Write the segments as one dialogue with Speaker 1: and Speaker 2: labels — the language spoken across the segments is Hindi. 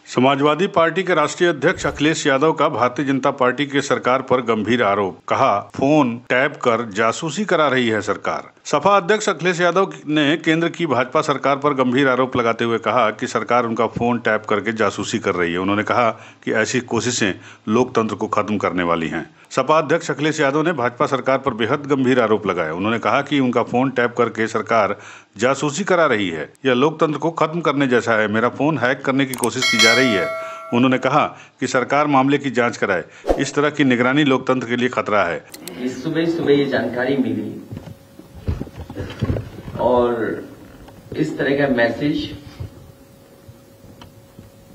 Speaker 1: समाजवादी पार्टी के राष्ट्रीय अध्यक्ष अखिलेश यादव का भारतीय जनता पार्टी की सरकार पर गंभीर आरोप। कहा, फोन टैप कर जासूसी करा रही है सरकार। सपा अध्यक्ष अखिलेश यादव ने केंद्र की भाजपा सरकार पर गंभीर आरोप लगाते हुए कहा कि सरकार उनका फोन टैप करके जासूसी कर रही है। उन्होंने कहा कि ऐसी कोशिशें लोकतंत्र को खत्म करने वाली हैं। सपा अध्यक्ष अखिलेश यादव ने भाजपा सरकार पर बेहद गंभीर आरोप लगाए। उन्होंने कहा कि उनका फोन टैप करके सरकार जासूसी करा रही है। यह लोकतंत्र को खत्म करने जैसा है। मेरा फोन हैक करने की कोशिश की जा रही है। उन्होंने कहा कि सरकार मामले की जांच कराए। इस तरह की निगरानी लोकतंत्र के लिए खतरा है।
Speaker 2: इस सुबह ये जानकारी मिली और इस तरह का मैसेज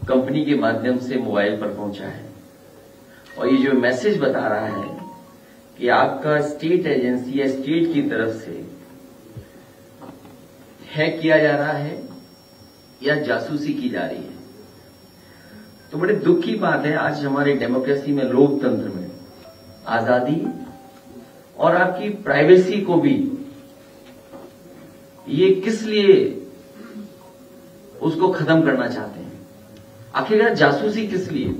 Speaker 2: कंपनी के माध्यम से मोबाइल पर पहुंचा है और ये जो मैसेज बता रहा है कि आपका स्टेट एजेंसी या स्टेट की तरफ से हैक किया जा रहा है या जासूसी की जा रही है। तो बड़े दुख की बात है, आज हमारे डेमोक्रेसी में, लोकतंत्र में आजादी और आपकी प्राइवेसी को भी ये किस लिए उसको खत्म करना चाहते हैं? आखिरकार जासूसी किस लिए?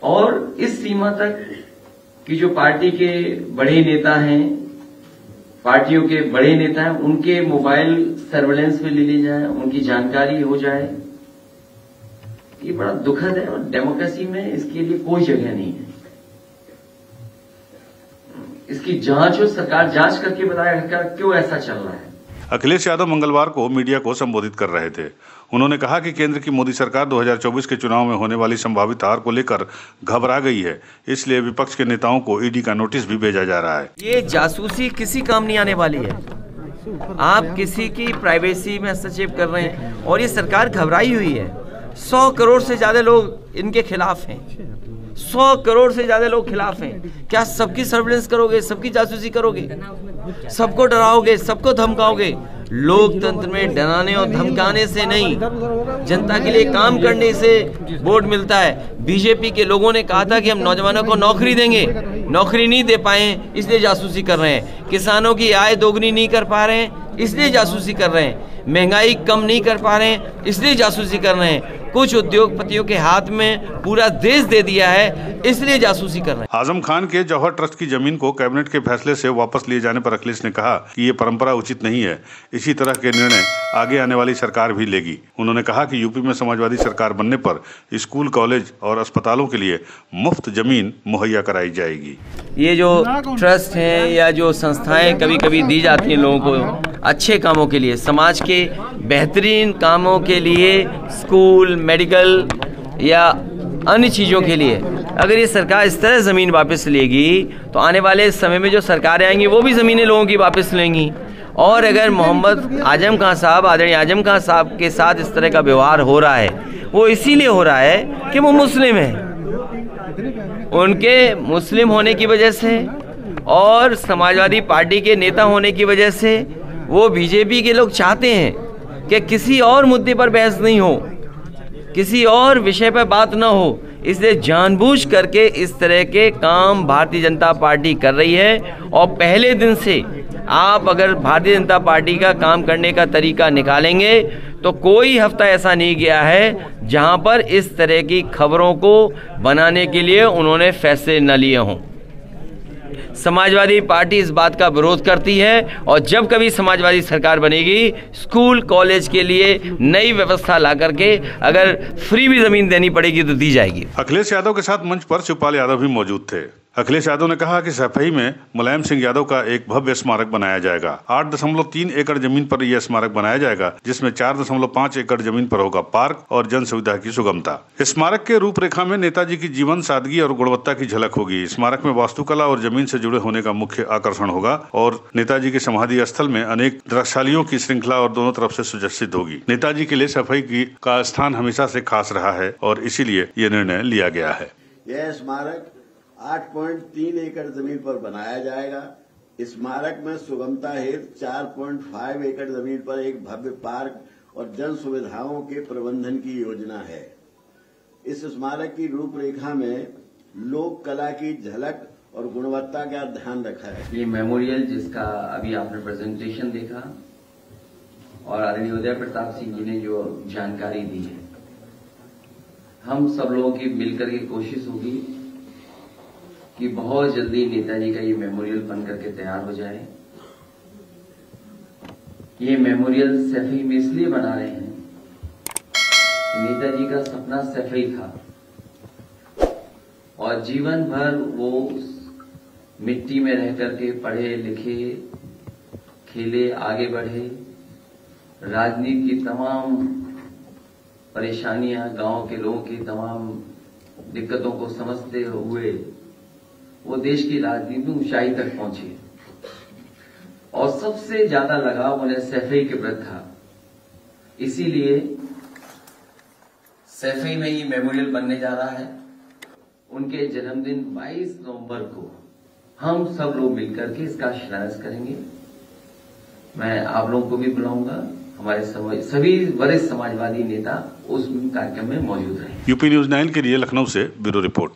Speaker 2: और इस सीमा तक कि जो पार्टी के बड़े नेता हैं, पार्टियों के बड़े नेता हैं, उनके मोबाइल सर्वेलेंस में ले ली जाए, उनकी जानकारी हो जाए, ये बड़ा दुखद है और डेमोक्रेसी में इसके लिए कोई जगह नहीं है। इसकी जांच हो, सरकार जांच करके बताएगा क्यों ऐसा चल रहा है।
Speaker 1: अखिलेश यादव मंगलवार को मीडिया को संबोधित कर रहे थे। उन्होंने कहा कि केंद्र की मोदी सरकार 2024 के चुनाव में होने वाली संभावित हार को लेकर घबरा गई है, इसलिए विपक्ष के नेताओं को ईडी का नोटिस भी भेजा जा रहा है।
Speaker 2: ये जासूसी किसी काम नहीं आने वाली है। आप किसी की प्राइवेसी में हस्तक्षेप कर रहे हैं और ये सरकार घबराई हुई है। 100 करोड़ से ज्यादा लोग इनके खिलाफ हैं। 100 करोड़ से ज्यादा लोग खिलाफ हैं। क्या सबकी सर्वेलेंस करोगे, सबकी जासूसी करोगे, सबको डराओगे, सबको धमकाओगे? लोकतंत्र में डराने और धमकाने से नहीं, जनता के लिए काम करने से वोट मिलता है। बीजेपी के लोगों ने कहा था कि हम नौजवानों को नौकरी देंगे, नौकरी नहीं दे पाए इसलिए जासूसी कर रहे हैं। किसानों की आय दोगुनी नहीं कर पा रहे हैं इसलिए जासूसी कर रहे हैं। महंगाई कम नहीं कर पा रहे हैं इसलिए जासूसी कर रहे हैं। कुछ उद्योगपतियों के हाथ में पूरा देश दे दिया है इसलिए जासूसी कर रहे हैं।
Speaker 1: आजम खान के जौहर ट्रस्ट की जमीन को कैबिनेट के फैसले से वापस लिए जाने पर अखिलेश ने कहा कि ये परंपरा उचित नहीं है। इसी तरह के निर्णय आगे आने वाली सरकार भी लेगी। उन्होंने कहा कि यूपी में समाजवादी सरकार बनने पर स्कूल, कॉलेज और अस्पतालों के लिए मुफ्त जमीन मुहैया कराई जाएगी।
Speaker 2: ये जो ट्रस्ट हैं या जो संस्थाएं कभी कभी दी जाती हैं लोगों को अच्छे कामों के लिए, समाज के बेहतरीन कामों के लिए, स्कूल, मेडिकल या अन्य चीज़ों के लिए, अगर ये सरकार इस तरह ज़मीन वापस लेगी तो आने वाले समय में जो सरकारें आएंगी वो भी ज़मीनें लोगों की वापस लेंगी। और अगर मोहम्मद आजम खान साहब, आदरणीय आजम खान साहब के साथ इस तरह का व्यवहार हो रहा है, वो इसीलिए हो रहा है कि वो मुस्लिम हैं। उनके मुस्लिम होने की वजह से और समाजवादी पार्टी के नेता होने की वजह से वो बीजेपी के लोग चाहते हैं कि किसी और मुद्दे पर बहस नहीं हो, किसी और विषय पर बात ना हो। इसलिए जानबूझ करके इस तरह के काम भारतीय जनता पार्टी कर रही है। और पहले दिन से आप अगर भारतीय जनता पार्टी का काम करने का तरीका निकालेंगे तो कोई हफ्ता ऐसा नहीं गया है जहां पर इस तरह की खबरों को बनाने के लिए उन्होंने फैसले न लिए हों। समाजवादी पार्टी इस बात का विरोध करती है और जब कभी समाजवादी सरकार बनेगी, स्कूल, कॉलेज के लिए नई व्यवस्था ला करके अगर फ्री भी जमीन देनी पड़ेगी तो दी जाएगी।
Speaker 1: अखिलेश यादव के साथ मंच पर शिवपाल यादव भी मौजूद थे। अखिलेश यादव ने कहा कि सैफई में मुलायम सिंह यादव का एक भव्य स्मारक बनाया जाएगा। 8.3 एकड़ जमीन पर यह स्मारक बनाया जाएगा, जिसमें 4.5 एकड़ जमीन पर होगा पार्क और जन सुविधा की सुगमता। स्मारक के रूपरेखा में नेताजी की जीवन, सादगी और गुणवत्ता की झलक होगी। स्मारक में वास्तुकला और जमीन से जुड़े होने का मुख्य आकर्षण होगा और नेताजी के समाधि स्थल में अनेक दृश्यालियों की श्रृंखला और दोनों तरफ से सुजस्सित होगी। नेताजी के लिए सैफई का स्थान हमेशा से खास रहा है और इसीलिए ये निर्णय लिया गया है।
Speaker 3: यह स्मारक 8.3 एकड़ जमीन पर बनाया जाएगा। स्मारक में सुगमता हेतु 4.5 एकड़ जमीन पर एक भव्य पार्क और जन सुविधाओं के प्रबंधन की योजना है। इस स्मारक की रूपरेखा में लोक कला की झलक और गुणवत्ता का ध्यान रखा है।
Speaker 2: ये मेमोरियल जिसका अभी आपने प्रेजेंटेशन देखा, और आदरणीय उदय प्रताप सिंह जी ने जो जानकारी दी है, हम सब लोगों की मिलकर के कोशिश होगी कि बहुत जल्दी नेताजी का ये मेमोरियल बन करके तैयार हो जाए। ये मेमोरियल सैफई में इसलिए बना रहे हैं, नेताजी का सपना सैफई था और जीवन भर वो मिट्टी में रह करके पढ़े लिखे, खेले, आगे बढ़े, राजनीति की तमाम परेशानियां, गांव के लोगों की तमाम दिक्कतों को समझते हुए वो देश की राजनीति में ऊंचाई तक पहुंचे और सबसे ज्यादा लगाव उन्हें सैफई के प्रति था। इसीलिए सैफई में ये मेमोरियल बनने जा रहा है। उनके जन्मदिन 22 नवंबर को हम सब लोग मिलकर के इसका शिलान्यास करेंगे। मैं आप लोगों को भी बुलाऊंगा, हमारे सभी वरिष्ठ समाजवादी नेता उस कार्यक्रम में मौजूद रहे।
Speaker 1: यूपी न्यूज़ 9 के लिए लखनऊ से ब्यूरो रिपोर्ट।